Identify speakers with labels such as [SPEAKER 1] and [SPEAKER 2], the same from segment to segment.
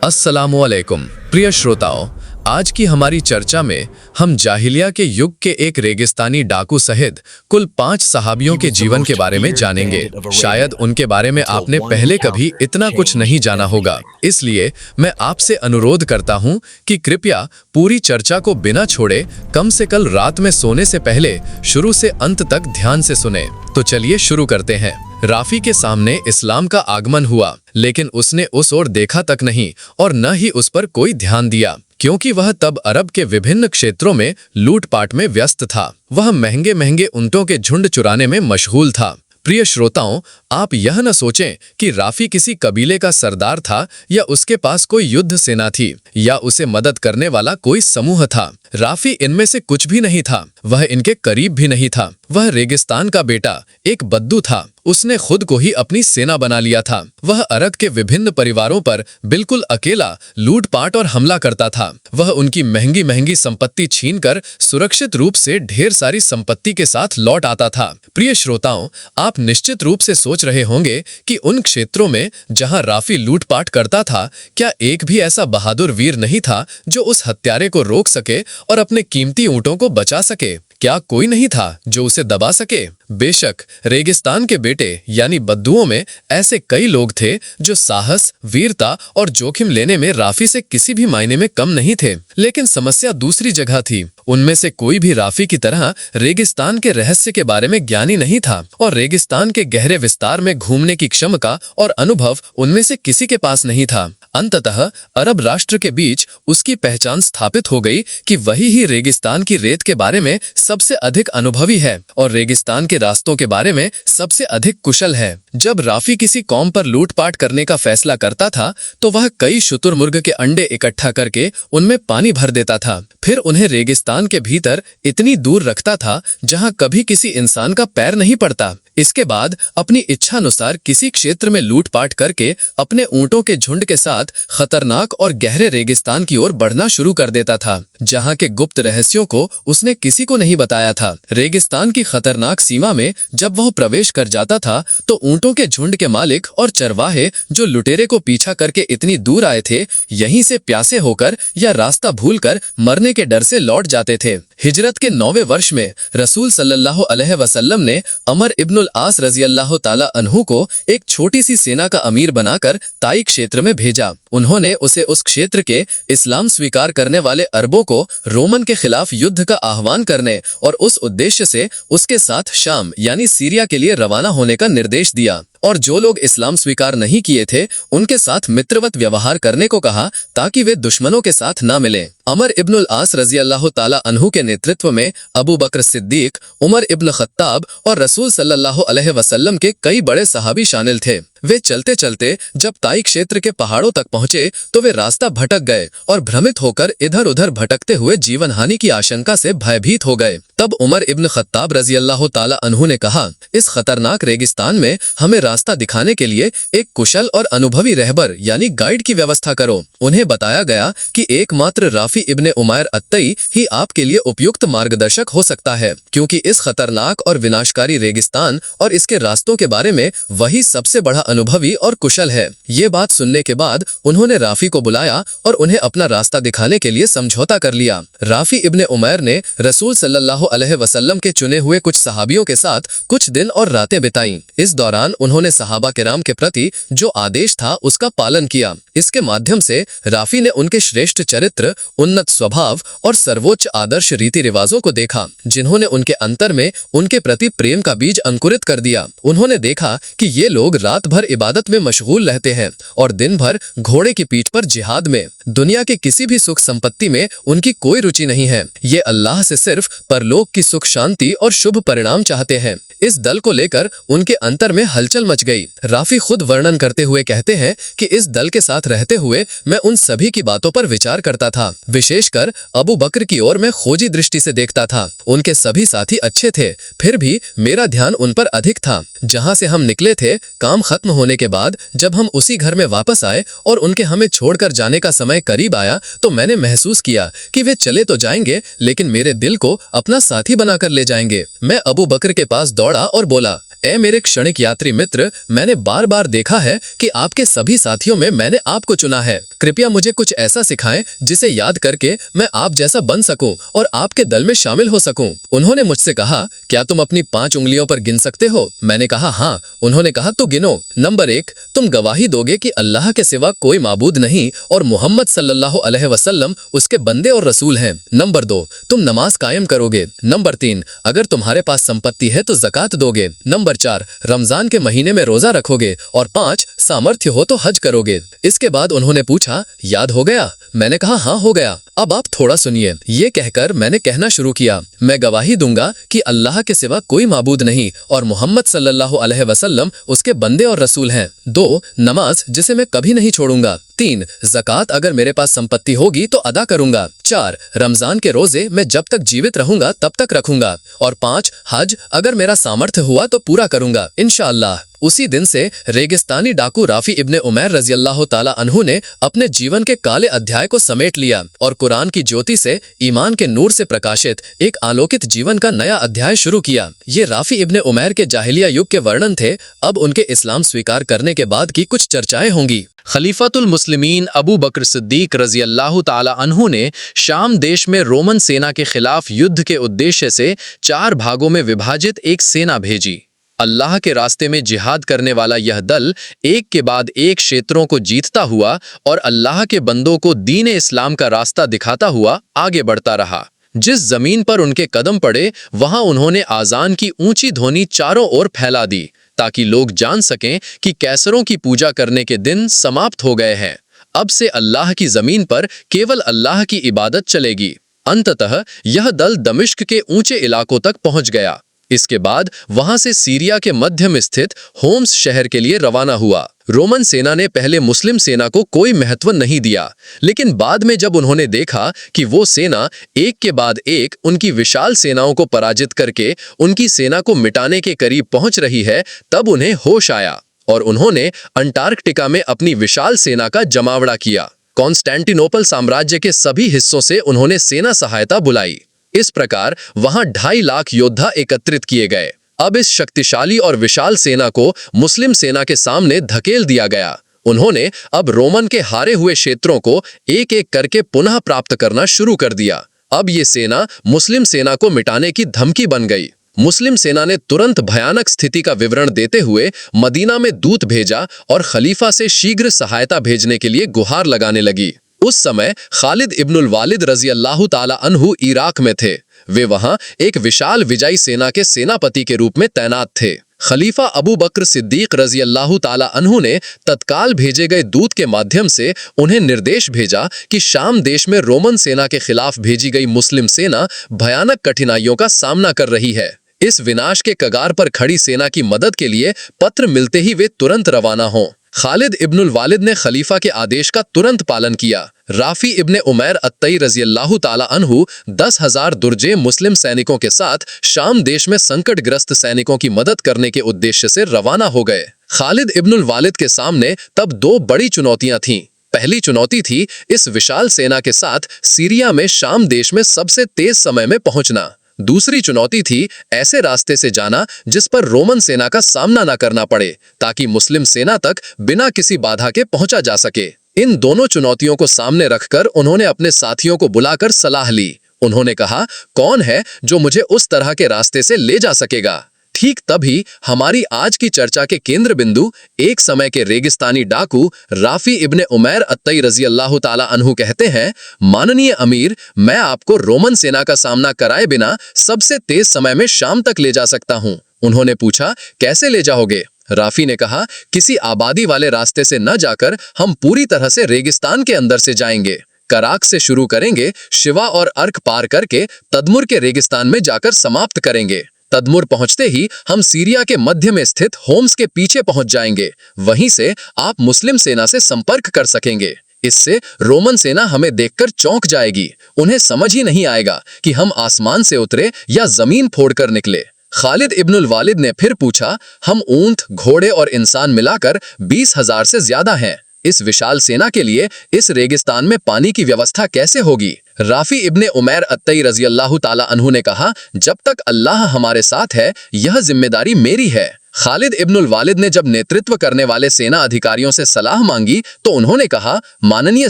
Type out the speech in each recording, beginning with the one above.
[SPEAKER 1] अस्सलामुअलैकुम प्रिय श्रोताओं, आज की हमारी चर्चा में हम जाहिलिया के युग के एक रेगिस्तानी डाकू सहित कुल 5 सहाबियों के जीवन के बारे में जानेंगे। शायद उनके बारे में आपने पहले कभी इतना कुछ नहीं जाना होगा, इसलिए मैं आपसे अनुरोध करता हूं कि कृपया पूरी चर्चा को बिना छोड़े कम से कम रात में सोने से पहले शुरू से अंत तक ध्यान से सुने। तो चलिए शुरू करते हैं। राफी के सामने इस्लाम का आगमन हुआ, लेकिन उसने उस ओर देखा तक नहीं और न ही उस पर कोई ध्यान दिया, क्योंकि वह तब अरब के विभिन्न क्षेत्रों में लूटपाट में व्यस्त था। वह महंगे महंगे ऊंटों के झुंड चुराने में मशगूल था। प्रिय श्रोताओं, आप यह न सोचें कि राफी किसी कबीले का सरदार था या उसके पास कोई युद्ध सेना थी या उसे मदद करने वाला कोई समूह था। राफी इनमें से कुछ भी नहीं था, वह इनके करीब भी नहीं था। वह रेगिस्तान का बेटा, एक बद्दू था। उसने खुद को ही अपनी सेना बना लिया था। वह अरब के विभिन्न परिवारों पर बिल्कुल अकेला लूटपाट और हमला करता था। वह उनकी महंगी महंगी संपत्ति छीनकर सुरक्षित रूप से ढेर सारी संपत्ति के साथ लौट आता था। प्रिय श्रोताओं, आप निश्चित रूप से सोच रहे होंगे कि उन क्षेत्रों में जहां राफी लूटपाट करता था, क्या एक भी ऐसा बहादुर वीर नहीं था जो उस हत्यारे को रोक सके और अपने कीमती ऊंटों को बचा सके? क्या कोई नहीं था जो उसे दबा सके? बेशक, रेगिस्तान के बेटे यानी बद्दुओं में ऐसे कई लोग थे जो साहस, वीरता और जोखिम लेने में राफी से किसी भी मायने में कम नहीं थे। लेकिन समस्या दूसरी जगह थी। उनमें से कोई भी राफी की तरह रेगिस्तान के रहस्य के बारे में ज्ञानी नहीं था और रेगिस्तान के गहरे विस्तार में घूमने की क्षमता और अनुभव उनमें से किसी के पास नहीं था। अंततः अरब राष्ट्र के बीच उसकी पहचान स्थापित हो गई कि वही ही रेगिस्तान की रेत के बारे में सबसे अधिक अनुभवी है और रेगिस्तान के रास्तों के बारे में सबसे अधिक कुशल है। जब राफी किसी कौम पर लूटपाट करने का फैसला करता था तो वह कई शुतुरमुर्ग के अंडे इकट्ठा करके उनमें पानी भर देता था। फिर उन्हें रेगिस्तान के भीतर इतनी दूर रखता था जहां कभी किसी इंसान का पैर नहीं पड़ता। इसके बाद अपनी इच्छानुसार किसी क्षेत्र में लूटपाट करके अपने ऊंटों के झुंड के साथ खतरनाक और गहरे रेगिस्तान की ओर बढ़ना शुरू कर देता था, जहां के गुप्त रहस्यों को उसने किसी को नहीं बताया था। रेगिस्तान की खतरनाक सीमा में जब वह प्रवेश कर जाता था तो ऊंटों के झुंड के मालिक और चरवाहे जो लुटेरे को पीछा करके इतनी दूर आए थे, यहीं से प्यासे होकर या रास्ता भूलकर मरने के डर से लौट जाते थे। हिजरत के 9वें वर्ष में रसूल सल्लल्लाहु अलैहि वसल्लम ने अमर इब्नुल आस रज़ियल्लाहु ताला अन्हु को एक छोटी सी सेना का अमीर बनाकर ताई क्षेत्र में भेजा। उन्होंने उसे उस क्षेत्र के इस्लाम स्वीकार करने वाले अरबों को रोमन के खिलाफ युद्ध का आह्वान करने और उस उद्देश्य से उसके साथ शाम यानी सीरिया के लिए रवाना होने का निर्देश दिया और जो लोग इस्लाम स्वीकार नहीं किए थे उनके साथ मित्रवत व्यवहार करने को कहा ताकि वे दुश्मनों के साथ न मिलें। अमर इब्नुल आस रज़ियल्लाहु ताला अन्हु के नेतृत्व में अबू बकर सिद्दीक, उमर इब्न खत्ताब और रसूल सल्लल्लाहु अलैहि वसल्लम के कई बड़े सहाबी शामिल थे। वे चलते चलते जब ताई क्षेत्र के पहाड़ों तक पहुंचे तो वे रास्ता भटक गए और भ्रमित होकर इधर उधर भटकते हुए जीवन हानि की आशंका से भयभीत हो गए। तब उमर इब्न खत्ताब रज़ियल्लाहु ताला अन्हु ने कहा, इस खतरनाक रेगिस्तान में हमें रास्ता दिखाने के लिए एक कुशल और अनुभवी रहबर यानी गाइड की व्यवस्था करो। उन्हें बताया गया कि एकमात्र राफी इब्ने उमैर अत्तई ही आपके लिए उपयुक्त मार्गदर्शक हो सकता है, क्योंकि इस खतरनाक और विनाशकारी रेगिस्तान और इसके रास्तों के बारे में वही सबसे बड़ा अनुभवी और कुशल है। ये बात सुनने के बाद उन्होंने राफी को बुलाया और उन्हें अपना रास्ता दिखाने के लिए समझौता कर लिया। राफी इब्ने उमैर ने रसूल सल्लल्लाहु अलैहि वसल्लम के चुने हुए कुछ सहाबियों के साथ कुछ दिन और रातें बिताईं। इस दौरान उन्होंने सहाबा किराम के प्रति जो आदेश था उसका पालन किया। इसके माध्यम से राफी ने उनके श्रेष्ठ चरित्र, उन्नत स्वभाव और सर्वोच्च आदर्श रीति रिवाजों को देखा, जिन्होंने उनके अंतर में उनके प्रति प्रेम का बीज अंकुरित कर दिया। उन्होंने देखा कि ये लोग रात भर इबादत में मशगूल रहते हैं और दिन भर घोड़े की पीठ पर जिहाद में। दुनिया के किसी भी सुख संपत्ति में उनकी कोई रुचि नहीं है। ये अल्लाह से सिर्फ परलोक की सुख शांति और शुभ परिणाम चाहते हैं। इस दल को लेकर उनके अंतर में हलचल मच गई। राफी खुद वर्णन करते हुए कहते हैं कि इस दल के साथ रहते हुए मैं उन सभी की बातों पर विचार करता था। विशेषकर अबू बकर की ओर मैं खोजी दृष्टि से देखता था। उनके सभी साथी अच्छे थे, फिर भी मेरा ध्यान उन पर अधिक था। जहां से हम निकले थे, काम खत्म होने के बाद जब हम उसी घर में वापस आए और उनके हमें छोड़कर जाने का समय करीब आया तो मैंने महसूस किया कि वे चले तो जाएंगे लेकिन मेरे दिल को अपना साथी बनाकर ले जाएंगे। मैं अबू बकर के पास दौड़ा और बोला, ए मेरे क्षणिक यात्री मित्र, मैंने बार बार देखा है कि आपके सभी साथियों में मैंने आपको चुना है। कृपया मुझे कुछ ऐसा सिखाएं जिसे याद करके मैं आप जैसा बन सकूं और आपके दल में शामिल हो सकूं। उन्होंने मुझसे कहा, क्या तुम अपनी 5 उंगलियों पर गिन सकते हो? मैंने कहा हाँ। उन्होंने कहा, तो गिनो। नंबर 1, तुम गवाही दोगे कि अल्लाह के सिवा कोई माबूद नहीं और मोहम्मद सल्लल्लाहु अलैहि वसल्लम उसके बंदे और रसूल हैं। नंबर 2, तुम नमाज कायम करोगे। नंबर 3, अगर तुम्हारे पास संपत्ति है तो ज़कात दोगे। नंबर 4, रमजान के महीने में रोजा रखोगे। और 5, सामर्थ्य हो तो हज करोगे। इसके बाद उन्होंने पूछा, याद हो गया? मैंने कहा हाँ हो गया। अब आप थोड़ा सुनिए। ये कहकर मैंने कहना शुरू किया, मैं गवाही दूंगा कि अल्लाह के सिवा कोई माबूद नहीं और मोहम्मद सल्लल्लाहु अलैहि वसल्लम उसके बंदे और रसूल हैं। 2, नमाज जिसे मैं कभी नहीं छोड़ूंगा। 3, ज़कात अगर मेरे पास संपत्ति होगी तो अदा करूंगा। 4, रमजान के रोजे मैं जब तक जीवित रहूंगा तब तक रखूंगा। और 5, हज अगर मेरा सामर्थ्य हुआ तो पूरा करूंगा इंशाअल्लाह। उसी दिन से रेगिस्तानी डाकू राफी इब्ने उमैर रज़ियल्लाहु ताला अन्हु ने अपने जीवन के काले अध्याय को समेट लिया और कुरान की ज्योति से, ईमान के नूर से प्रकाशित एक आलोकित जीवन का नया अध्याय शुरू किया। ये राफी इब्ने उमैर के जाहिलिया युग के वर्णन थे। अब उनके इस्लाम स्वीकार करने के बाद की कुछ चर्चाएं होंगी।
[SPEAKER 2] खलीफतुल मुस्लिमीन अबू बकर सिद्दीक रज़ियल्लाहु ताला अन्हु ने शाम देश में रोमन सेना के खिलाफ युद्ध के उद्देश्य से 4 भागों में विभाजित एक सेना भेजी। अल्लाह के रास्ते में जिहाद करने वाला यह दल एक के बाद एक क्षेत्रों को जीतता हुआ और अल्लाह के बंदों को दीन इस्लाम का रास्ता दिखाता हुआ आगे बढ़ता रहा। जिस जमीन पर उनके कदम पड़े वहां उन्होंने आजान की ऊंची ध्वनि चारों ओर फैला दी ताकि लोग जान सकें कि कैसरों की पूजा करने के दिन समाप्त हो गए हैं। अब से अल्लाह की जमीन पर केवल अल्लाह की इबादत चलेगी। अंततः यह दल दमिश्क के ऊंचे इलाकों तक पहुंच गया। इसके बाद वहां से सीरिया के मध्य में स्थित होम्स शहर के लिए रवाना हुआ। रोमन सेना ने पहले मुस्लिम सेना को कोई महत्व नहीं दिया, लेकिन बाद में जब उन्होंने देखा कि वो सेना एक के बाद एक उनकी विशाल सेनाओं को पराजित करके उनकी सेना को मिटाने के करीब पहुंच रही है, तब उन्हें होश आया और उन्होंने अंटार्कटिका में अपनी विशाल सेना का जमावड़ा किया। कॉन्स्टेंटिनोपल साम्राज्य के सभी हिस्सों से उन्होंने सेना सहायता बुलाई। इस प्रकार वहां 2.5 लाख योद्धा एकत्रित किए गए। अब इस शक्तिशाली और विशाल सेना को मुस्लिम सेना के सामने धकेल दिया गया। उन्होंने अब रोमन के हारे हुए क्षेत्रों को एक एक करके पुनः प्राप्त करना शुरू कर दिया। अब ये सेना मुस्लिम सेना को मिटाने की धमकी बन गई। मुस्लिम सेना ने तुरंत भयानक स्थिति का विवरण देते हुए मदीना में दूत भेजा और खलीफा से शीघ्र सहायता भेजने के लिए गुहार लगाने लगी। उस समय खालिद इब्नुल वालिद रज़ियल्लाहु ताला अन्हु इराक में थे। वे वहां एक विशाल विजयी सेना के सेनापति के रूप में तैनात थे। खलीफा अबू बकर सिद्दीक रज़ियल्लाहु ताला अन्हु ने तत्काल भेजे गए दूत के माध्यम से उन्हें निर्देश भेजा कि शाम देश में रोमन सेना के खिलाफ भेजी गई मुस्लिम सेना भयानक कठिनाइयों का सामना कर रही है। इस विनाश के कगार पर खड़ी सेना की मदद के लिए पत्र मिलते ही वे तुरंत रवाना हों। खालिद इब्नुल वालिद ने खलीफा के आदेश का तुरंत पालन किया। राफी इब्ने उमैर अत्तई रज़ियल्लाहु ताला अन्हु 10,000 दुर्जे मुस्लिम सैनिकों के साथ शाम देश में संकटग्रस्त सैनिकों की मदद करने के उद्देश्य से रवाना हो गए। खालिद इब्नुल वालिद के सामने तब 2 बड़ी चुनौतियां थीं। पहली चुनौती थी इस विशाल सेना के साथ सीरिया में शाम देश में सबसे तेज समय में पहुंचना। दूसरी चुनौती थी ऐसे रास्ते से जाना जिस पर रोमन सेना का सामना न करना पड़े ताकि मुस्लिम सेना तक बिना किसी बाधा के पहुंचा जा सके। इन दोनों चुनौतियों को सामने रखकर उन्होंने अपने साथियों को बुलाकर सलाह ली। उन्होंने कहा, कौन है जो मुझे उस तरह के रास्ते से ले जा सकेगा? ठीक तभी हमारी आज की चर्चा के केंद्र बिंदु एक समय के रेगिस्तानी डाकू राफी इब्ने उमैर अत्तई रज़ियल्लाहु ताला अन्हु कहते हैं, माननीय अमीर, मैं आपको रोमन सेना का सामना कराए बिना सबसे तेज समय में शाम तक ले जा सकता हूं। उन्होंने पूछा, कैसे ले जाओगे? राफी ने कहा, किसी आबादी वाले रास्ते से न जाकर हम पूरी तरह से रेगिस्तान के अंदर से जाएंगे। कराक से शुरू करेंगे, शिवा और अर्क पार करके तदमुर के रेगिस्तान में जाकर समाप्त करेंगे। तदमुर पहुंचते ही हम सीरिया के मध्य में स्थित होम्स के पीछे पहुंच जाएंगे। वहीं से आप मुस्लिम सेना से संपर्क कर सकेंगे। इससे रोमन सेना हमें देखकर चौंक जाएगी। उन्हें समझ ही नहीं आएगा कि हम आसमान से उतरे या जमीन फोड़कर निकले। खालिद इब्नुल वालिद ने फिर पूछा, हम ऊंट, घोड़े और इंसान मिलाकर 20,000 से ज्यादा हैं। इस विशाल सेना के लिए इस रेगिस्तान में पानी की व्यवस्था कैसे होगी? राफी इब्ने उमैर अत्तई रज़ियल्लाहु ताला अन्हु ने कहा, जब तक अल्लाह हमारे साथ है यह जिम्मेदारी मेरी है। खालिद इब्नुल वालिद ने जब नेतृत्व करने वाले सेना अधिकारियों से सलाह मांगी तो उन्होंने कहा, माननीय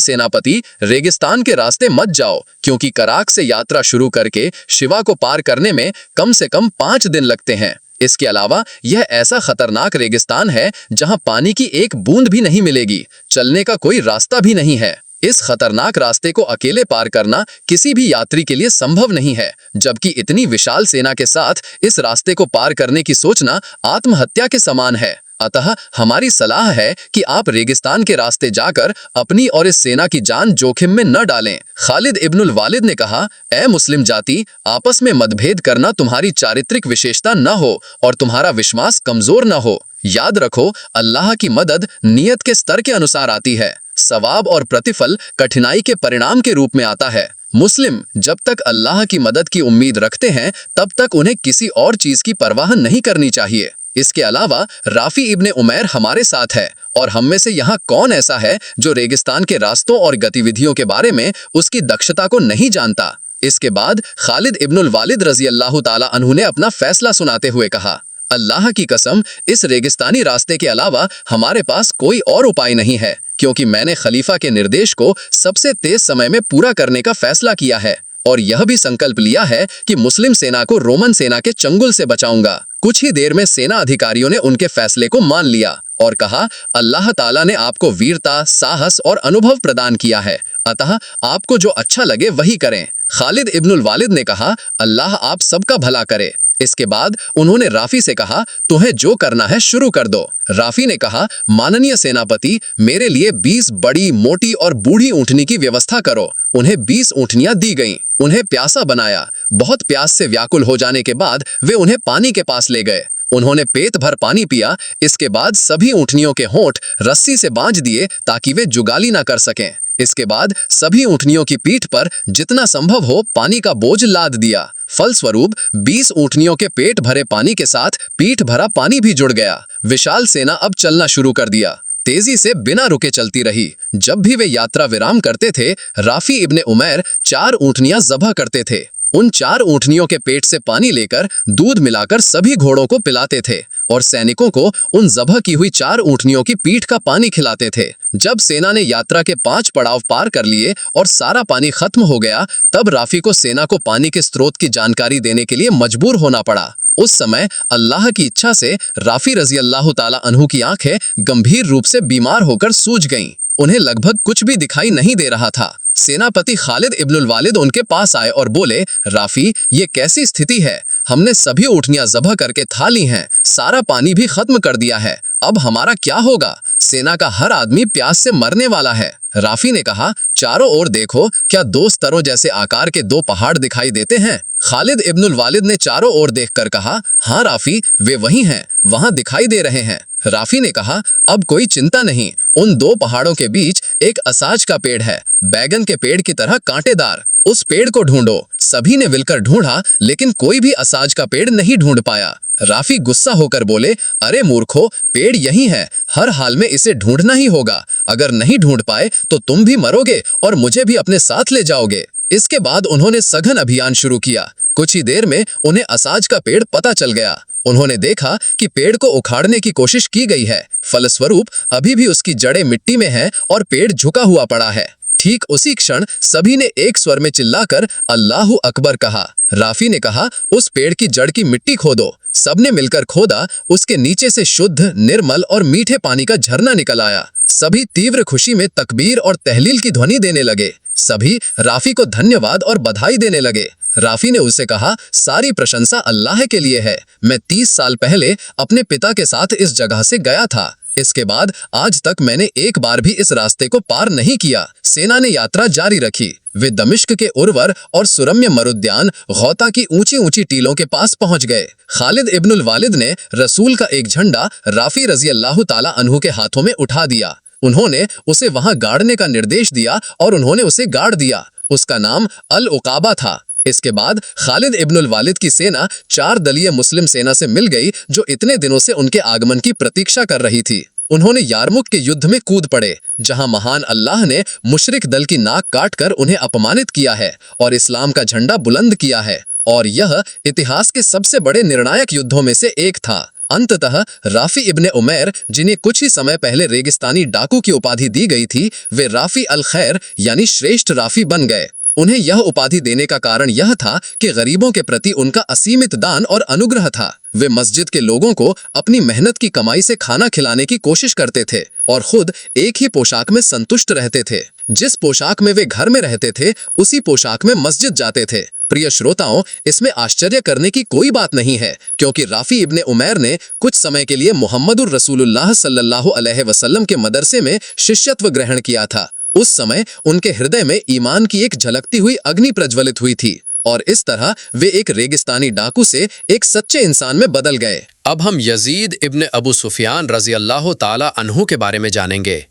[SPEAKER 2] सेनापति, रेगिस्तान के रास्ते मत जाओ, क्योंकि कराक से यात्रा शुरू करके शिवा को पार करने में कम से कम 5 दिन लगते हैं। इसके अलावा यह ऐसा खतरनाक रेगिस्तान है जहां पानी की एक बूंद भी नहीं मिलेगी, चलने का कोई रास्ता भी नहीं है। इस खतरनाक रास्ते को अकेले पार करना किसी भी यात्री के लिए संभव नहीं है, जबकि इतनी विशाल सेना के साथ इस रास्ते को पार करने की सोचना आत्महत्या के समान है। अतः हमारी सलाह है कि आप रेगिस्तान के रास्ते जाकर अपनी और इस सेना की जान जोखिम में न डालें। खालिद इब्नुल वालिद ने कहा, ए मुस्लिम जाति, आपस में मतभेद करना तुम्हारी चारित्रिक विशेषता न हो और तुम्हारा विश्वास कमजोर न हो। याद रखो, अल्लाह की मदद नियत के स्तर के अनुसार आती है। सवाब और प्रतिफल कठिनाई के परिणाम के रूप में आता है। मुस्लिम जब तक अल्लाह की मदद की उम्मीद रखते हैं तब तक उन्हें किसी और चीज की परवाह नहीं करनी चाहिए। इसके अलावा राफी इब्ने उमैर हमारे साथ है और हम में से यहाँ कौन ऐसा है जो रेगिस्तान के रास्तों और गतिविधियों के बारे में उसकी दक्षता को नहीं जानता। इसके बाद खालिद इब्नुल वालिद रजी अल्लाह ताला अन्हु ने अपना फैसला सुनाते हुए कहा, अल्लाह की कसम, इस रेगिस्तानी रास्ते के अलावा हमारे पास कोई और उपाय नहीं है, क्योंकि मैंने खलीफा के निर्देश को सबसे तेज समय में पूरा करने का फैसला किया है और यह भी संकल्प लिया है कि मुस्लिम सेना को रोमन सेना के चंगुल से बचाऊंगा। कुछ ही देर में सेना अधिकारियों ने उनके फैसले को मान लिया और कहा, अल्लाह ताला ने आपको वीरता, साहस और अनुभव प्रदान किया है, अतः आपको जो अच्छा लगे वही करें। खालिद इब्नुल वालिद ने कहा, अल्लाह आप सबका भला करे। इसके बाद उन्होंने राफी से कहा, तुम्हें जो करना है शुरू कर दो। राफी ने कहा, माननीय सेनापति, मेरे लिए 20 बड़ी, मोटी और बूढ़ी ऊँटनी की व्यवस्था करो। उन्हें 20 ऊँटनियां दी गईं। उन्हें प्यासा बनाया। बहुत प्यास से व्याकुल हो जाने के बाद वे उन्हें पानी के पास ले गए। उन्होंने पेट भर पानी पिया। इसके बाद सभी ऊँटनियों के होंठ रस्सी से बांध दिए ताकि वे जुगाली ना कर सकें। इसके बाद सभी ऊँटनियों की पीठ पर जितना संभव हो पानी का बोझ लाद दिया। फलस्वरूप 20 ऊँटनियों के पेट भरे पानी के साथ पीठ भरा पानी भी जुड़ गया। विशाल सेना अब चलना शुरू कर दिया। तेजी से बिना रुके चलती रही। जब भी वे यात्रा विराम करते थे, राफी इब्ने उमैर 4 ऊँटनियां ज़बह करते थे। उन 4 ऊँटनियों के पेट से पानी लेकर दूध मिलाकर सभी घोड़ों को पिलाते थे और सैनिकों को उन ज़बह की हुई 4 ऊँटनियों की पीठ का पानी खिलाते थे। जब सेना ने यात्रा के 5 पड़ाव पार कर लिए और सारा पानी खत्म हो गया, तब राफी को सेना को पानी के स्रोत की जानकारी देने के लिए मजबूर होना पड़ा। उस समय अल्लाह की इच्छा से राफी रजी अल्लाह ताला अन्हु की आंखें गंभीर रूप से बीमार होकर सूज गईं। उन्हें लगभग कुछ भी दिखाई नहीं दे रहा था। सेनापति खालिद इब्नुल वालिद उनके पास आए और बोले, राफी, ये कैसी स्थिति है? हमने सभी ऊँटनियां ज़बह करके था ली हैं, सारा पानी भी खत्म कर दिया है, अब हमारा क्या होगा? सेना का हर आदमी प्यास से मरने वाला है। राफी ने कहा, चारों ओर देखो, क्या 2 स्तरों जैसे आकार के 2 पहाड़ दिखाई देते हैं? खालिद इब्नुल वालिद ने चारों ओर देखकर कहा, हाँ राफी, वे वही हैं, वहां दिखाई दे रहे हैं। राफी ने कहा, अब कोई चिंता नहीं, उन 2 पहाड़ों के बीच एक असाज का पेड़ है, बैगन के पेड़ की तरह कांटेदार, उस पेड़ को ढूंढो। सभी ने मिलकर ढूंढा, लेकिन कोई भी असाज का पेड़ नहीं ढूंढ पाया। राफी गुस्सा होकर बोले, अरे मूर्खों, पेड़ यही है, हर हाल में इसे ढूंढना ही होगा। अगर नहीं ढूंढ पाए तो तुम भी मरोगे और मुझे भी अपने साथ ले जाओगे। इसके बाद उन्होंने सघन अभियान शुरू किया। कुछ ही देर में उन्हें असाज का पेड़ पता चल गया। उन्होंने देखा कि पेड़ को उखाड़ने की कोशिश की गई है, फलस्वरूप अभी भी उसकी जड़ें मिट्टी में हैं और पेड़ झुका हुआ पड़ा है। ठीक उसी क्षण सभी ने एक स्वर में चिल्लाकर अल्लाहु अकबर कहा। राफी ने कहा, उस पेड़ की जड़ की मिट्टी खोदो। सबने मिलकर खोदा। उसके नीचे से शुद्ध, निर्मल और मीठे पानी का झरना निकल आया। सभी तीव्र खुशी में तकबीर और तहलील की ध्वनि देने लगे। सभी राफी को धन्यवाद और बधाई देने लगे। राफी ने उसे कहा, सारी प्रशंसा अल्लाह के लिए है। मैं 30 साल पहले अपने पिता के साथ इस जगह से गया था। इसके बाद आज तक मैंने एक बार भी इस रास्ते को पार नहीं किया। सेना ने यात्रा जारी रखी। वे दमिश्क के उर्वर और सुरम्य मरुद्यान गौता की ऊंची ऊंची टीलों के पास पहुंच गए। खालिद इब्नुल वालिद ने रसूल का एक झंडा राफी रजी अल्लाह ताला अन्हु के हाथों में उठा दिया। उन्होंने उसे वहां गाड़ने का निर्देश दिया और उन्होंने उसे गाड़ दिया। उसका नाम अल उकाबा था। इसके बाद खालिद इब्नुल वालिद की सेना 4 दलीय मुस्लिम सेना से मिल गई, जो इतने दिनों से उनके आगमन की प्रतीक्षा कर रही थी। उन्होंने यारमुक के युद्ध में कूद पड़े, जहां महान अल्लाह ने मुशरिक दल की नाक काटकर उन्हें अपमानित किया है और इस्लाम का झंडा बुलंद किया है। और यह इतिहास के सबसे बड़े निर्णायक युद्धों में से एक था। अंततः राफी इब्ने उमैर, जिन्हें कुछ ही समय पहले रेगिस्तानी डाकू की उपाधि दी गई थी, वे राफी अल खैर यानी श्रेष्ठ राफी बन गए। उन्हें यह उपाधि देने का कारण यह था कि गरीबों के प्रति उनका असीमित दान और अनुग्रह था। वे मस्जिद के लोगों को अपनी मेहनत की कमाई से खाना खिलाने की कोशिश करते थे और खुद एक ही पोशाक में संतुष्ट रहते थे। जिस पोशाक में वे घर में रहते थे, उसी पोशाक में मस्जिद जाते थे। प्रिय श्रोताओं, इसमें आश्चर्य करने की कोई बात नहीं है, क्योंकि राफी इब्ने उमैर ने कुछ समय के लिए मुहम्मदुर रसूलुल्लाह सल्लल्लाहु अलैहि वसल्लम के मदरसे में शिष्यत्व ग्रहण किया था। उस समय उनके हृदय में ईमान की एक झलकती हुई अग्नि प्रज्वलित हुई थी और इस तरह वे एक रेगिस्तानी डाकू से एक सच्चे इंसान में बदल गए।
[SPEAKER 3] अब हम यजीद इब्ने अबू सुफियान रजी अल्लाह ताला अन्हु के बारे में जानेंगे।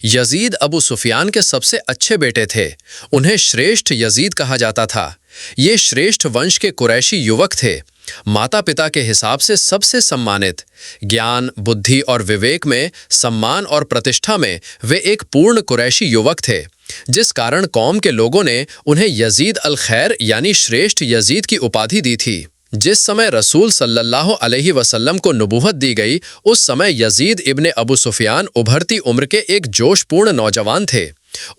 [SPEAKER 3] यजीद अबू सुफियान के सबसे अच्छे बेटे थे। उन्हें श्रेष्ठ यजीद कहा जाता था। ये श्रेष्ठ वंश के कुरैशी युवक थे। माता पिता के हिसाब से सबसे सम्मानित। ज्ञान, बुद्धि और विवेक में, सम्मान और प्रतिष्ठा में वे एक पूर्ण कुरैशी युवक थे, जिस कारण कौम के लोगों ने उन्हें यजीद अल खैर यानी श्रेष्ठ यजीद की उपाधि दी थी। जिस समय रसूल सल्लल्लाहु अलैहि वसल्लम को नबूवत दी गई, उस समय यजीद इब्ने अबू सुफियान उभरती उम्र के एक जोशपूर्ण नौजवान थे।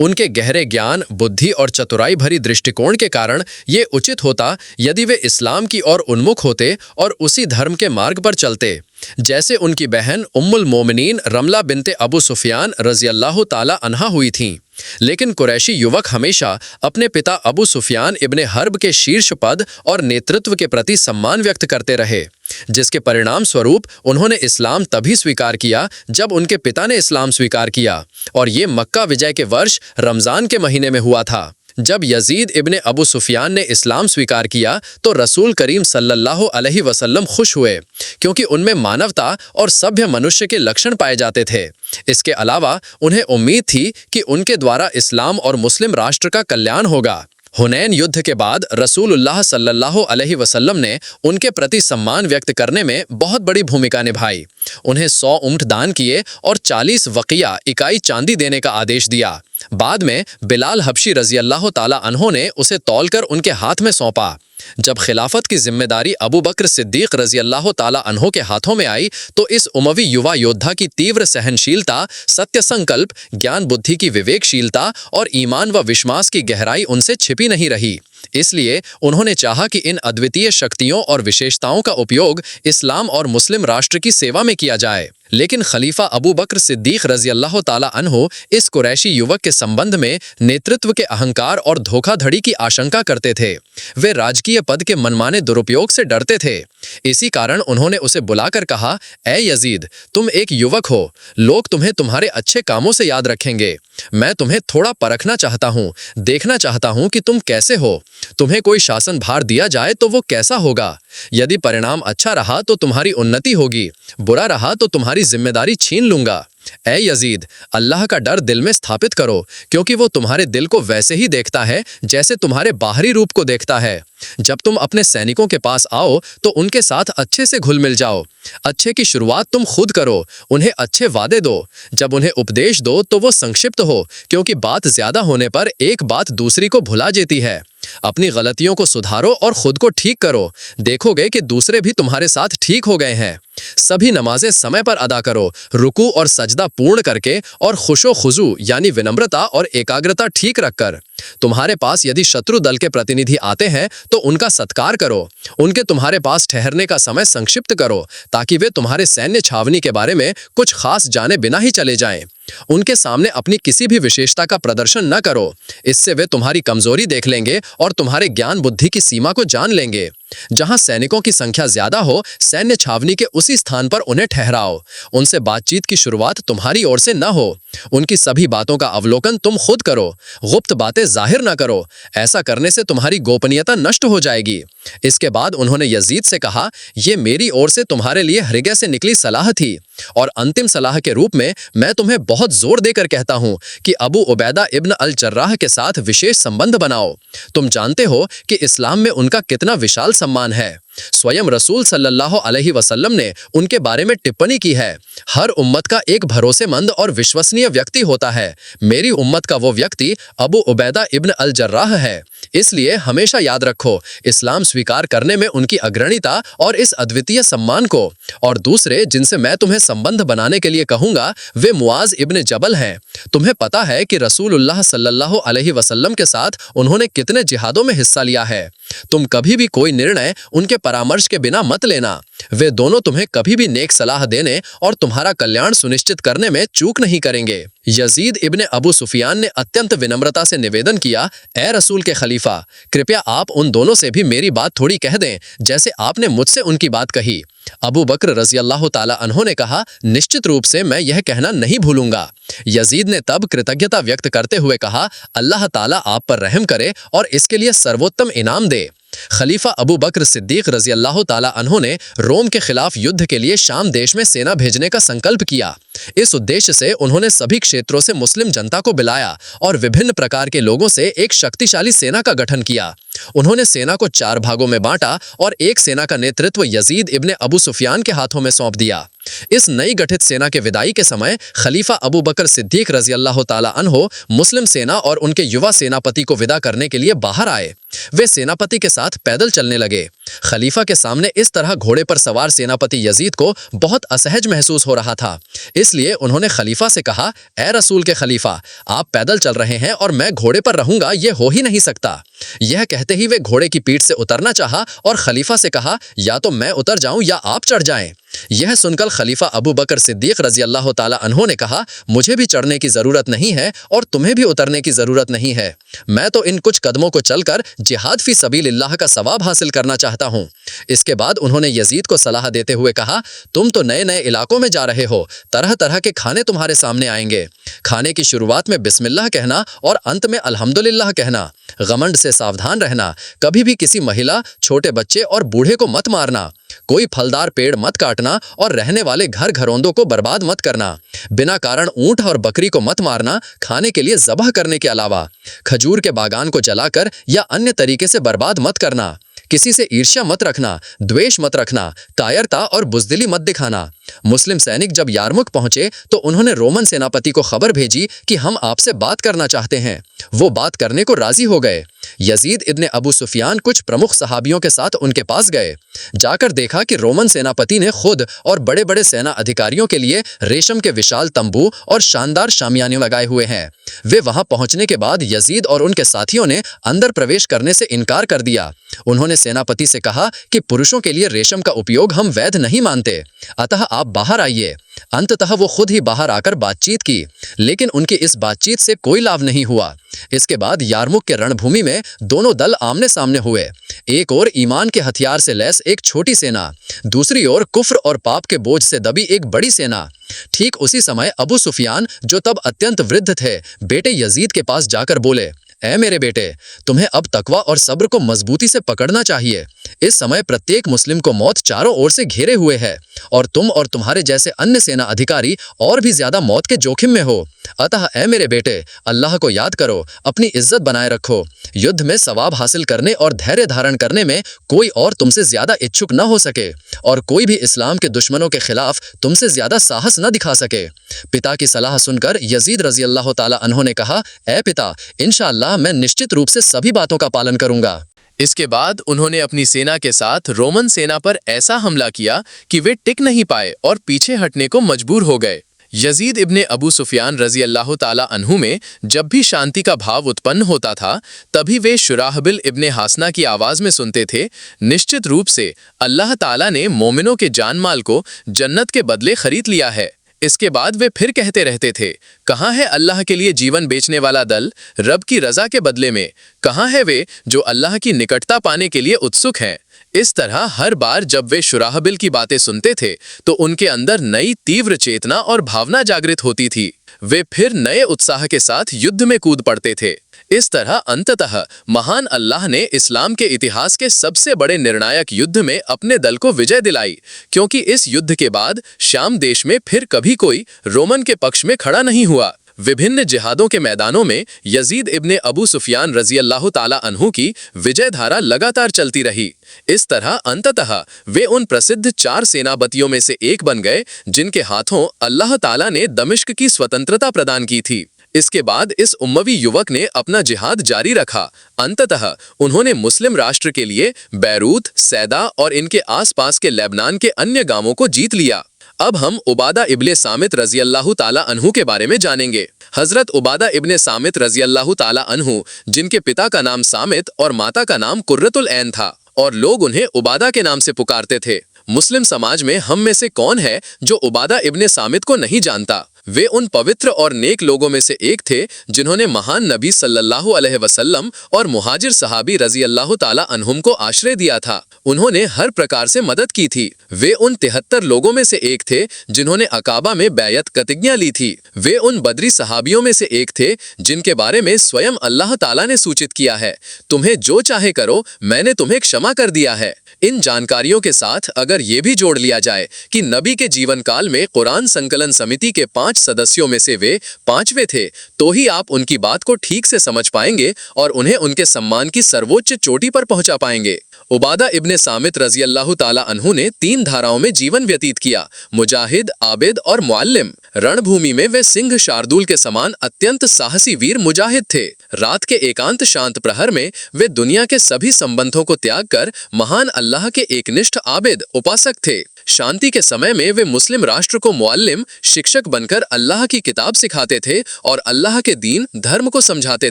[SPEAKER 3] उनके गहरे ज्ञान, बुद्धि और चतुराई भरी दृष्टिकोण के कारण ये उचित होता यदि वे इस्लाम की ओर उन्मुख होते और उसी धर्म के मार्ग पर चलते जैसे उनकी बहन उम्मुल मोमिनीन रमला बिनते अबू सुफियान रजी अल्लाह ताला अन्हा हुई थीं। लेकिन कुरैशी युवक हमेशा अपने पिता अबू सुफियान इब्ने हर्ब के शीर्ष पद और नेतृत्व के प्रति सम्मान व्यक्त करते रहे, जिसके परिणाम स्वरूप उन्होंने इस्लाम तभी स्वीकार किया जब उनके पिता ने इस्लाम स्वीकार किया, और ये मक्का विजय के वर्ष रमज़ान के महीने में हुआ था। जब यजीद इब्ने अबू सुफियान ने इस्लाम स्वीकार किया तो रसूल करीम सल्लल्लाहु अलैहि वसल्लम खुश हुए, क्योंकि उनमें मानवता और सभ्य मनुष्य के लक्षण पाए जाते थे। इसके अलावा उन्हें उम्मीद थी कि उनके द्वारा इस्लाम और मुस्लिम राष्ट्र का कल्याण होगा। हुनैन युद्ध के बाद रसूलुल्लाह सल्लल्लाहु अलैहि वसल्लम ने उनके प्रति सम्मान व्यक्त करने में बहुत बड़ी भूमिका निभाई। उन्हें 100 ऊंट दान किए और 40 वक़िया इकाई चांदी देने का आदेश दिया। बाद में बिलाल हबशी रजी अल्लाह ताला अन्हो ने उसे तौलकर उनके हाथ में सौंपा। जब खिलाफत की जिम्मेदारी अबू बकर सिद्दीक रजी अल्लाह ताला अन्हो के हाथों में आई तो इस उमवी युवा योद्धा की तीव्र सहनशीलता, सत्य संकल्प, ज्ञान बुद्धि की विवेकशीलता और ईमान व विश्वास की गहराई उनसे छिपी नहीं रही। इसलिए उन्होंने चाहा कि इन अद्वितीय शक्तियों और विशेषताओं का उपयोग इस्लाम और मुस्लिम राष्ट्र की सेवा में किया जाए। लेकिन खलीफा अबू बकर सिद्दीक रजी अल्लाह ताला अन्हो इस कुरैशी युवक के संबंध में नेतृत्व के अहंकार और धोखाधड़ी की आशंका करते थे। वे राजकीय पद के मनमाने दुरुपयोग से डरते थे। इसी कारण उन्होंने उसे बुलाकर कहा, ए यजीद, तुम एक युवक हो, लोग तुम्हें तुम्हारे अच्छे कामों से याद रखेंगे। मैं तुम्हें थोड़ा परखना चाहता हूँ, देखना चाहता हूँ कि तुम कैसे हो। तुम्हें कोई शासन भार दिया जाए तो वो कैसा होगा। यदि परिणाम अच्छा रहा तो तुम्हारी उन्नति होगी, बुरा रहा तो तुम्हारी जिम्मेदारी छीन लूंगा। ए यजीद, अल्लाह का डर दिल में स्थापित करो, क्योंकि वो तुम्हारे दिल को वैसे ही देखता है जैसे तुम्हारे बाहरी रूप को देखता है। जब तुम अपने सैनिकों के पास आओ तो उनके साथ अच्छे से घुल मिल जाओ। अच्छे की शुरुआत तुम खुद करो, उन्हें अच्छे वादे दो। जब उन्हें उपदेश दो तो वो संक्षिप्त हो, क्योंकि बात ज्यादा होने पर एक बात दूसरी को भुला देती है। अपनी गलतियों को सुधारो और खुद को ठीक करो। देखोगे कि दूसरे भी तुम्हारे साथ ठीक हो गए हैं। सभी नमाजें समय पर अदा करो, रुकू और सजदा पूर्ण करके, और खुशो खुजू यानी विनम्रता और एकाग्रता ठीक रखकर। तुम्हारे पास यदि शत्रु दल के प्रतिनिधि आते हैं तो उनका सत्कार करो। उनके तुम्हारे पास ठहरने का समय संक्षिप्त करो, ताकि वे तुम्हारे सैन्य छावनी के बारे में कुछ खास जाने बिना ही चले जाएं। उनके सामने अपनी किसी भी विशेषता का प्रदर्शन न करो, इससे वे तुम्हारी कमजोरी देख लेंगे और तुम्हारे ज्ञान बुद्धि की सीमा को जान लेंगे। जहां सैनिकों की संख्या ज्यादा हो, सैन्य छावनी के उसी स्थान पर उन्हें ठहराओ। उनसे बातचीत की शुरुआत तुम्हारी ओर से न हो। उनकी सभी बातों का अवलोकन तुम खुद करो। गुप्त बातें जाहिर न करो, ऐसा करने से तुम्हारी गोपनीयता नष्ट हो जाएगी। इसके बाद उन्होंने यजीद से कहा, यह मेरी ओर से तुम्हारे लिए हृदय से निकली सलाह थी, और अंतिम सलाह के रूप में मैं तुम्हें बहुत जोर देकर कहता हूं कि अबू उबैदा इब्न अल जर्राह के साथ विशेष संबंध बनाओ। तुम जानते हो कि इस्लाम में उनका कितना विशाल सम्मान है। स्वयं रसूल सल्लल्लाहु अलैहि वसल्लम ने उनके बारे में टिप्पणी की है, हर उम्मत का एक भरोसेमंद और विश्वसनीय व्यक्ति होता है। मेरी उम्मत का वो व्यक्ति अबू उबैदा इब्न अल जर्राह है। इसलिए हमेशा याद रखो इस्लाम स्वीकार करने में उनकी अग्रणीता और इस अद्वितीय सम्मान को। और दूसरे जिनसे मैं तुम्हें संबंध बनाने के लिए कहूंगा वे मुआज इब्न जबल हैं। तुम्हें पता है कि रसूलुल्लाह सल्लल्लाहु अलैहि वसल्लम के साथ उन्होंने कितने जिहादों में हिस्सा लिया है। तुम कभी भी कोई निर्णय उनके परामर्श के बिना मत लेना। वे दोनों तुम्हें कभी भी नेक सलाह देने और तुम्हारा कल्याण सुनिश्चित करने में चूक नहीं करेंगे। यजीद इब्ने अबू सुफियान ने अत्यंत विनम्रता से निवेदन किया, ए रसूल के खलीफा, कृपया आप उन दोनों से भी मेरी बात थोड़ी कह दें जैसे आपने मुझसे उनकी बात कही। अबू बकर रज़ियल्लाहु ताला अन्हु ने कहा, निश्चित रूप से मैं यह कहना नहीं भूलूंगा। यजीद ने तब कृतज्ञता व्यक्त करते हुए कहा, अल्लाह ताला आप पर रहम करे और इसके लिए सर्वोत्तम इनाम दे। खलीफा अबू बकर सिद्दीक रज़ियल्लाहु ताला अन्हु ने रोम के खिलाफ युद्ध के लिए शाम देश में सेना भेजने का संकल्प किया। इस उद्देश्य से उन्होंने सभी क्षेत्रों से मुस्लिम जनता को बुलाया और विभिन्न प्रकार के लोगों से एक शक्तिशाली सेना का गठन किया। उन्होंने सेना को 4 भागों में बांटा और एक सेना का नेतृत्व यजीद इब्ने अबू सुफियान के हाथों में सौंप दिया। इस नई गठित सेना के विदाई के समय खलीफा अबू बकर सिद्दीक रज़ियल्लाहु ताला अन्हु मुस्लिम सेना और उनके युवा सेनापति को विदा करने के लिए बाहर आए। वे सेनापति के साथ पैदल चलने लगे। खलीफा के सामने इस तरह घोड़े पर सवार सेनापति यजीद को बहुत असहज महसूस हो रहा था। इसलिए उन्होंने खलीफा से कहा, ए रसूल के खलीफा, आप पैदल चल रहे हैं और मैं घोड़े पर रहूंगा, यह हो ही नहीं सकता। यह कहते ही वे घोड़े की पीठ से उतरना चाहा और खलीफा से कहा, या तो मैं उतर जाऊं या आप चढ़ जाएं। यह सुनकर खलीफा अबू बकर सिद्दीक रज़ियल्लाहु ताला अन्हु ने कहा, मुझे भी चढ़ने की जरूरत नहीं है और तुम्हें भी उतरने की जरूरत नहीं है। मैं तो इन कुछ कदमों को चलकर जिहाद फी सबीलिल्लाह का सवाब हासिल करना चाहता हूँ। इसके बाद उन्होंने यजीद को सलाह देते हुए कहा, तुम तो नए नए इलाकों में जा रहे हो, तरह तरह के खाने तुम्हारे सामने आएंगे। खाने की शुरुआत में बिस्मिल्लाह कहना और अंत में अल्हम्दुलिल्लाह कहना। घमंड से सावधान रहना। कभी भी किसी महिला, छोटे बच्चे और बूढ़े को मत मारना। कोई फलदार पेड़ मत काटना और रहने वाले घर घरौंदों को बर्बाद मत करना। बिना कारण ऊंट और बकरी को मत मारना, खाने के लिए ज़बह करने के अलावा। खजूर के बागान को जलाकर या अन्य तरीके से बर्बाद मत करना। किसी से ईर्ष्या मत रखना, द्वेष मत रखना, कायरता और बुज़दिली मत दिखाना। मुस्लिम सैनिक जब यारमुक पहुंचे तो उन्होंने रोमन सेनापति को खबर भेजी कि हम आपसे बात करना चाहते हैं। वो बात करने को राजी हो गए। यजीद इब्ने अबू सुफियान कुछ प्रमुख सहाबियों के साथ उनके पास गए। जाकर देखा कि रोमन सेनापति ने खुद और बड़े बड़े सेना अधिकारियों के लिए रेशम के विशाल तंबू और शानदार शामियाने लगाए हुए हैं। वे वहां पहुंचने के बाद यजीद और उनके साथियों ने अंदर प्रवेश करने से इनकार कर दिया। उन्होंने सेनापति से कहा कि पुरुषों के लिए रेशम का उपयोग हम वैध नहीं मानते, अतः आप बाहर आइए। अंततः वो खुद ही बाहर आकर बातचीत की, लेकिन उनकी इस बातचीत से कोई लाभ नहीं हुआ। इसके बाद यारमुक के रणभूमि में दोनों दल आमने सामने हुए। एक ओर ईमान के हथियार से लैस एक छोटी सेना, दूसरी ओर कुफ्र और पाप के बोझ से दबी एक बड़ी सेना। ठीक उसी समय अबू सुफियान, जो तब अत्यंत वृद्ध थे, बेटे यजीद के पास जाकर बोले, ऐ मेरे बेटे, तुम्हें अब तकवा और सब्र को मजबूती से पकड़ना चाहिए। इस समय प्रत्येक मुस्लिम को मौत चारों ओर से घेरे हुए है और तुम और तुम्हारे जैसे अन्य सेना अधिकारी और भी ज्यादा मौत के जोखिम में हो। अतः ऐ मेरे बेटे, अल्लाह को याद करो, अपनी इज्जत बनाए रखो। युद्ध में सवाब हासिल करने और धैर्य धारण करने में कोई और तुमसे ज्यादा इच्छुक न हो सके और कोई भी इस्लाम के दुश्मनों के खिलाफ तुमसे ज्यादा साहस न दिखा सके। पिता की सलाह सुनकर यजीद रज़ियल्लाहु ताला अन्हु ने कहा, ऐ पिता, इंशाअल्लाह मैं निश्चित रूप से सभी बातों का पालन करूंगा।
[SPEAKER 1] इसके बाद उन्होंने अपनी सेना के साथ रोमन सेना पर ऐसा हमला किया कि वे टिक नहीं पाए और पीछे हटने को मजबूर हो गए। यजीद इब्ने अबू सुफियान रज़ियल्लाहु ताला अन्हु में जब भी शांति का भाव उत्पन्न होता था, तभी वे शुराहबिल इब्ने हासना की आवाज़ में सुनते थे, निश्चित रूप से अल्लाह ताला ने मोमिनों के जान माल को जन्नत के बदले खरीद लिया है। इसके बाद वे फिर कहते रहते थे, कहाँ है अल्लाह के लिए जीवन बेचने वाला दल, रब की रज़ा के बदले में? कहाँ है वे जो अल्लाह की निकटता पाने के लिए उत्सुक हैं? इस तरह हर बार जब वे शुराहबिल की बातें सुनते थे तो उनके अंदर नई तीव्र चेतना और भावना जागृत होती थी। वे फिर नए उत्साह के साथ युद्ध में कूद पड़ते थे। इस तरह अंततः महान अल्लाह ने इस्लाम के इतिहास के सबसे बड़े निर्णायक युद्ध में अपने दल को विजय दिलाई, क्योंकि इस युद्ध के बाद शाम देश में फिर कभी कोई रोमन के पक्ष में खड़ा नहीं हुआ। विभिन्न जिहादों के मैदानों में यजीद इब्ने अबू सुफियान रजी अल्लाह ताला अन्हु की विजय धारा लगातार चलती रही। इस तरह अंततः वे उन प्रसिद्ध 4 सेनापतियों में से एक बन गए जिनके हाथों अल्लाह ताला ने दमिश्क की स्वतंत्रता प्रदान की थी। इसके बाद इस उम्मवी युवक ने अपना जिहाद जारी रखा। अंततः उन्होंने मुस्लिम राष्ट्र के लिए बैरूत, सैदा और इनके आसपास के लेबनान के अन्य गांवों को जीत लिया। अब हम उबादा इब्ने सामित रजी अल्लाह ताला अन्हु के बारे में जानेंगे। हजरत उबादा इब्ने सामित रजी अल्लाह ताला अन्हु, जिनके पिता का नाम सामित और माता का नाम कुर्रतुल ऐन था और लोग उन्हें उबादा के नाम से पुकारते थे। मुस्लिम समाज में हम में से कौन है जो उबादा इब्ने सामित को नहीं जानता। वे उन पवित्र और नेक लोगों में से एक थे जिन्होंने महान नबी सल्लल्लाहु अलैहि वसल्लम और मुहाजिर सहाबी रजी अल्लाह ताला अन्हुम को आश्रय दिया था। उन्होंने हर प्रकार से मदद की थी। वे उन 73 लोगों में से एक थे जिन्होंने अकाबा में बैयत प्रतिज्ञा ली थी। वे उन बदरी सहाबियों में से एक थे जिनके बारे में स्वयं अल्लाह ताला ने सूचित किया है, तुम्हें जो चाहे करो, मैंने तुम्हें क्षमा कर दिया है। इन जानकारियों के साथ अगर ये भी जोड़ लिया जाए कि नबी के जीवन काल में कुरान संकलन समिति के 5 सदस्यों में से वे 5वें थे, तो ही आप उनकी बात को ठीक से समझ पाएंगे और उन्हें उनके सम्मान की सर्वोच्च चोटी पर पहुंचा पाएंगे। उबादा इब्ने सामित रजी अल्लाह ताला अन्हु ने 3 धाराओं में जीवन व्यतीत किया, मुजाहिद, आबिद और मुअल्लिम। रणभूमि में वे सिंह शार्दुल के समान अत्यंत साहसी वीर मुजाहिद थे। रात के एकांत शांत प्रहर में वे दुनिया के सभी संबंधों को त्याग कर महान अल्लाह के एकनिष्ठ आबिद उपासक थे। शांति के समय में वे मुस्लिम राष्ट्र को मुअल्लिम, शिक्षक बनकर अल्लाह की किताब सिखाते थे और अल्लाह के दीन धर्म को समझाते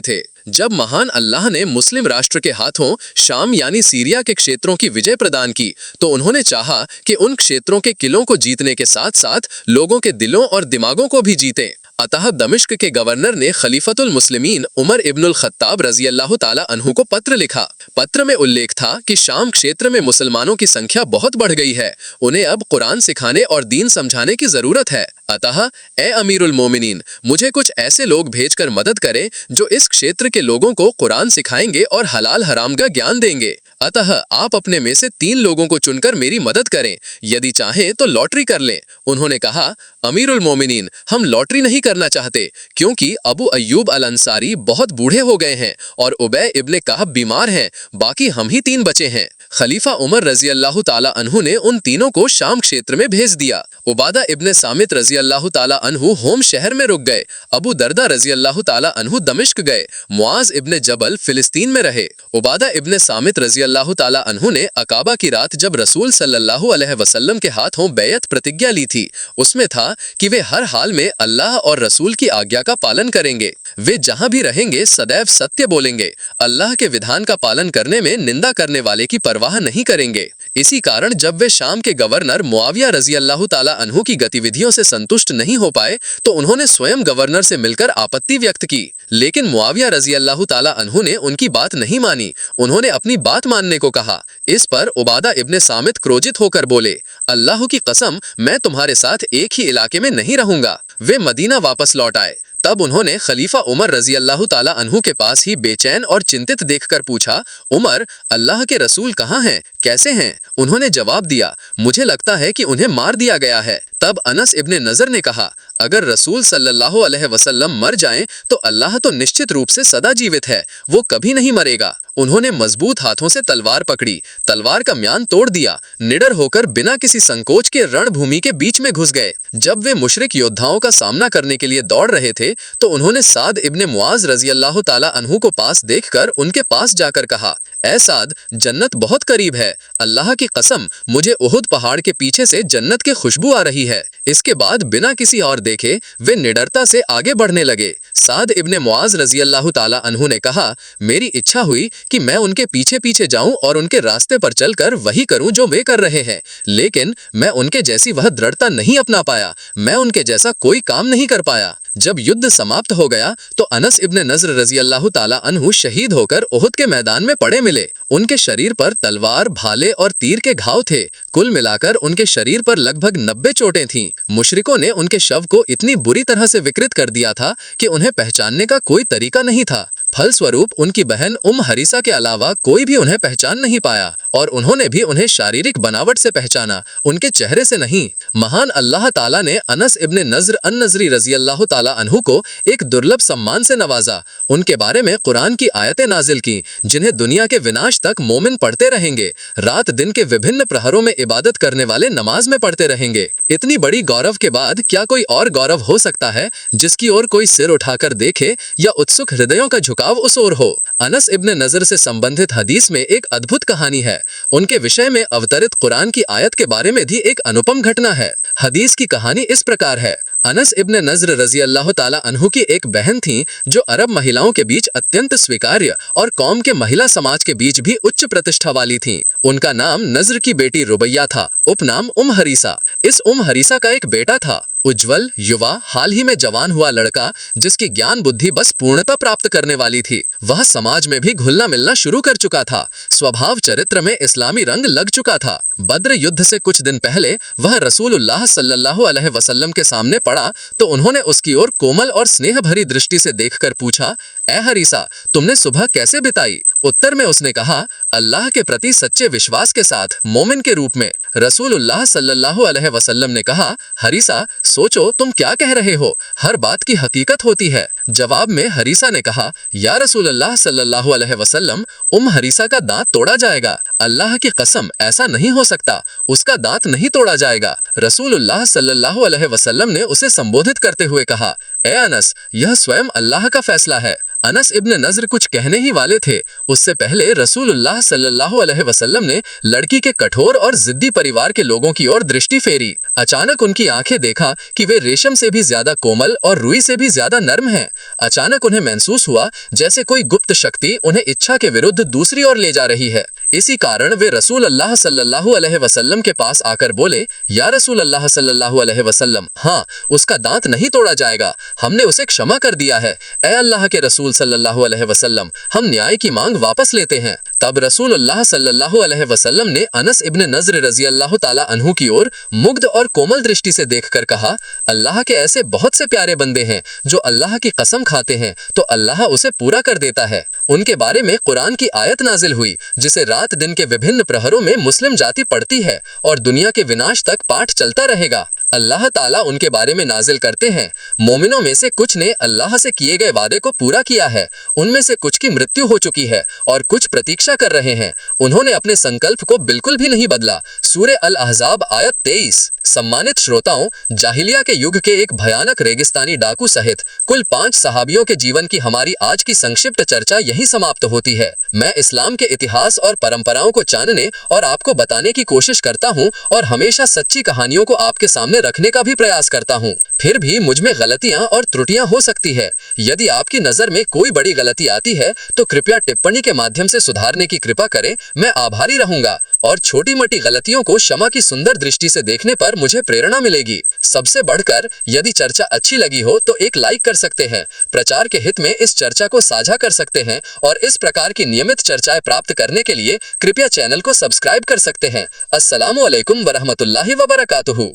[SPEAKER 1] थे। जब महान अल्लाह ने मुस्लिम राष्ट्र के हाथों शाम यानी सीरिया के क्षेत्रों की विजय प्रदान की, तो उन्होंने चाहा कि उन क्षेत्रों के किलों को जीतने के साथ साथ लोगों के दिलों और दिमागों को भी जीते। अतः दमिश्क के गवर्नर ने खलीफतुल मुस्लिमीन उमर इब्नुल खत्ताब रजी अल्लाह ताला अन्हु को पत्र लिखा। पत्र में उल्लेख था कि शाम क्षेत्र में मुसलमानों की संख्या बहुत बढ़ गई है, उन्हें अब कुरान सिखाने और दीन समझाने की जरूरत है। अतः ए अमीरुल मोमिनीन, मुझे कुछ ऐसे लोग भेजकर मदद करें जो इस क्षेत्र के लोगों को कुरान सिखाएंगे और हलाल हराम का ज्ञान देंगे। अतः आप अपने में से 3 लोगों को चुनकर मेरी मदद करें, यदि चाहें तो लॉटरी कर लें। उन्होंने कहा, अमीरुल मोमिनीन, हम लॉटरी नहीं करना चाहते क्योंकि अबू अय्यूब अल अंसारी बहुत बूढ़े हो गए हैं और उबय इब्ने कहब बीमार हैं, बाकी हम ही 3 बचे हैं। खलीफा उमर रजी अल्लाह ताला अन्हु ने उन तीनों को शाम क्षेत्र में भेज दिया। उबादा इब्ने सामित रजी अल्लाह ताला अन्हु होम शहर में रुक गए। अबू दरदा रजी अल्लाह ताला अन्हु दमिश्क गए। मुआज इब्ने जबल फिलिस्तीन में रहे। उबादा इब्ने सामित रजी अल्लाह ताला अन्हु ने अकाबा की रात जब रसूल सल्लल्लाहु अलैहि वसल्लम के हाथों बैयत प्रतिज्ञा ली थी, उसमें था कि वे हर हाल में अल्लाह और रसूल की आज्ञा का पालन करेंगे। वे जहां भी रहेंगे सदैव सत्य बोलेंगे, अल्लाह के विधान का पालन करने में निंदा करने वाले की परवाह नहीं करेंगे। इसी कारण जब वे शाम के गवर्नर मुआविया रजी अल्लाह ताला अन्हु की गतिविधियों से संतुष्ट नहीं हो पाए, तो उन्होंने स्वयं गवर्नर से मिलकर आपत्ति व्यक्त की। लेकिन मुआविया रजी अल्लाह ताला अन्हु ने उनकी बात नहीं मानी। उन्होंने अपनी बात मानने को कहा। इस पर उबादा इब्ने सामित क्रोधित होकर बोले, अल्लाह की कसम, मैं तुम्हारे साथ एक ही इलाके में नहीं रहूंगा। वे मदीना वापस लौट आए। तब उन्होंने खलीफा उमर रजी अल्लाह ताला अन्हु के पास ही बेचैन और चिंतित देखकर पूछा, उमर, अल्लाह के रसूल कहाँ हैं, कैसे हैं? उन्होंने जवाब दिया, मुझे लगता है कि उन्हें मार दिया गया है। तब अनस इब्ने नजर ने कहा, अगर रसूल सल्लल्लाहु अलैहि वसल्लम मर जाएं तो अल्लाह तो निश्चित रूप से सदा जीवित है, वो कभी नहीं मरेगा। उन्होंने मजबूत हाथों से तलवार पकड़ी, तलवार का म्यान तोड़ दिया, निडर होकर बिना किसी संकोच के रणभूमि के बीच में घुस गए। जब वे मुशरिक योद्धाओं का सामना करने के लिए दौड़ रहे थे, तो उन्होंने साद इब्ने मुआज रजी अल्लाह ताला अन्हु को पास देखकर उनके पास जाकर कहा, ऐ साद, जन्नत बहुत करीब है, अल्लाह की कसम, मुझे उहुद पहाड़ के पीछे से जन्नत की खुशबू आ रही है। इसके बाद बिना किसी और देखे वे निडरता से आगे बढ़ने लगे। साद इब्ने मुआज रजी अल्लाह ताला अन्हु ने कहा, मेरी इच्छा हुई कि मैं उनके पीछे पीछे जाऊं और उनके रास्ते पर चलकर वही करूं जो वे कर रहे हैं, लेकिन मैं उनके जैसी वह दृढ़ता नहीं अपना पाया, मैं उनके जैसा कोई काम नहीं कर पाया। जब युद्ध समाप्त हो गया तो अनस इब्ने नज़र रजी अल्लाह ताला अन्हु शहीद होकर उहुद के मैदान में पड़े मिले। उनके शरीर पर तलवार, भाले और तीर के घाव थे। कुल मिलाकर उनके शरीर पर लगभग 90 चोटें थीं। मुशरिकों ने उनके शव को इतनी बुरी तरह से विकृत कर दिया था कि उन्हें पहचानने का कोई तरीका नहीं था।
[SPEAKER 2] फलस्वरूप उनकी बहन हरीसा के अलावा कोई भी उन्हें पहचान नहीं पाया और उन्होंने भी उन्हें शारीरिक बनावट से पहचाना, उनके चेहरे से नहीं। महान अल्लाह ताला ने अनस इब्ने नज़र अन-नज़री रज़ी अल्लाह ताला अन्हु को एक दुर्लभ सम्मान से नवाजा। उनके बारे में कुरान की आयतें नाजिल की जिन्हें दुनिया के विनाश तक मोमिन पढ़ते रहेंगे, रात दिन के विभिन्न प्रहरों में इबादत करने वाले नमाज में पढ़ते रहेंगे। इतनी बड़ी गौरव के बाद क्या कोई और गौरव हो सकता है जिसकी ओर कोई सिर उठाकर देखे या उत्सुक हृदयों का झुकाव उस ओर हो। अनस इब्ने नज़र से संबंधित हदीस में एक अद्भुत कहानी है। उनके विषय में अवतरित कुरान की आयत के बारे में भी एक अनुपम घटना है। हदीस की कहानी इस प्रकार है। अनस इब्ने नज़र रज़ी अल्लाह ताला अन्हु की एक बहन थी जो अरब महिलाओं के बीच अत्यंत स्वीकार्य और कौम के महिला समाज के बीच भी उच्च प्रतिष्ठा वाली थी। उनका नाम नज़र की बेटी रुबैया था, उपनाम हरीसा। इस हरीसा का एक बेटा था, उज्जवल युवा हाल ही में जवान हुआ लड़का जिसकी ज्ञान बुद्धि बस पूर्णता प्राप्त करने वाली थी। वह समाज में भी घुलना मिलना शुरू कर चुका था। स्वभाव चरित्र में इस्लामी रंग लग चुका था। बद्र युद्ध से कुछ दिन पहले वह रसूलुल्लाह सल्लल्लाहु अलैहि वसल्लम के सामने पड़ा तो उन्होंने उसकी ओर कोमल और स्नेह भरी दृष्टि से देखकर पूछा, ए हरीसा, तुमने सुबह कैसे बिताई? उत्तर में उसने कहा, अल्लाह के प्रति सच्चे विश्वास के साथ मोमिन के रूप में। रसूलुल्लाह सल्लल्लाहु अलैहि वसल्लम ने कहा, हरीसा, सोचो तुम क्या कह रहे हो, हर बात की हकीकत होती है। जवाब में हरीसा ने कहा, या रसूलुल्लाह सल्लल्लाहु अलैहि वसल्लम, हरीसा का दांत तोड़ा जाएगा। अल्लाह की कसम, ऐसा नहीं हो सकता, उसका दांत नहीं तोड़ा जाएगा। रसूलुल्लाह सल्लल्लाहु अलैहि वसल्लम ने उसे संबोधित करते हुए कहा, ए अनस, यह स्वयं अल्लाह का फैसला है। अनस इब्ने नज़र कुछ कहने ही वाले थे, उससे पहले रसूलुल्लाह सल्लल्लाहु अलैहि वसल्लम ने लड़की के कठोर और जिद्दी परिवार के लोगों की ओर दृष्टि फेरी। अचानक उनकी आंखें देखा कि वे रेशम से भी ज्यादा कोमल और रुई से भी ज्यादा नर्म हैं। अचानक उन्हें महसूस हुआ जैसे कोई गुप्त शक्ति उन्हें इच्छा के विरुद्ध दूसरी ओर ले जा रही है। इसी कारण वे रसूल अल्लाह सल्लल्लाहु अलैहि वसल्लम के पास आकर बोले, या रसूल अल्लाह सल्लल्लाहु अलैहि वसल्लम, हाँ, उसका दांत नहीं तोड़ा जाएगा, हमने उसे क्षमा कर दिया है। ए अल्लाह के रसूल सल्लल्लाहु अलैहि वसल्लम, हम न्याय की मांग वापस लेते हैं। तब रसूल अल्लाह सल्लल्लाहु अलैहि वसल्लम ने अनस इब्ने नज़र रज़ी अल्लाह ताला अन्हु की ओर मुग्ध और कोमल दृष्टि से देखकर कहा, अल्लाह के ऐसे बहुत से प्यारे बंदे हैं जो अल्लाह की कसम खाते हैं तो अल्लाह उसे पूरा कर देता है। उनके बारे में कुरान की आयत नाजिल हुई जिसे रात दिन के विभिन्न प्रहरों में मुस्लिम जाति पढ़ती है और दुनिया के विनाश तक पाठ चलता रहेगा। अल्लाह ताला उनके बारे में नाजिल करते हैं, मोमिनों में से कुछ ने अल्लाह से किए गए वादे को पूरा किया है, उनमें से कुछ की मृत्यु हो चुकी है और कुछ प्रतीक्षा कर रहे हैं। उन्होंने अपने संकल्प को बिल्कुल भी नहीं बदला। सूरे अल अहज़ाब आयत 23। सम्मानित श्रोताओं, जाहिलिया के युग के एक भयानक रेगिस्तानी डाकू सहित कुल 5 सहाबियों के जीवन की हमारी आज की संक्षिप्त चर्चा यही समाप्त होती है। मैं इस्लाम के इतिहास और परंपराओं को जानने और आपको बताने की कोशिश करता हूं और हमेशा सच्ची कहानियों को आपके सामने रखने का भी प्रयास करता हूं। फिर भी मुझ में गलतियां और त्रुटियां हो सकती है। यदि आपकी नजर में कोई बड़ी गलती आती है तो कृपया टिप्पणी के माध्यम से सुधारने की कृपा करें, मैं आभारी रहूंगा। और छोटी मोटी गलतियों को क्षमा की सुंदर दृष्टि से देखने पर मुझे प्रेरणा मिलेगी। सबसे बढ़कर यदि चर्चा अच्छी लगी हो तो एक लाइक कर सकते हैं, प्रचार के हित में इस चर्चा को साझा कर सकते हैं और इस प्रकार की नियमित चर्चाएं प्राप्त करने के लिए कृपया चैनल को सब्सक्राइब कर सकते हैं। अस्सलामु अलैकुम वरहमतुल्लाहि वबरकातुहू।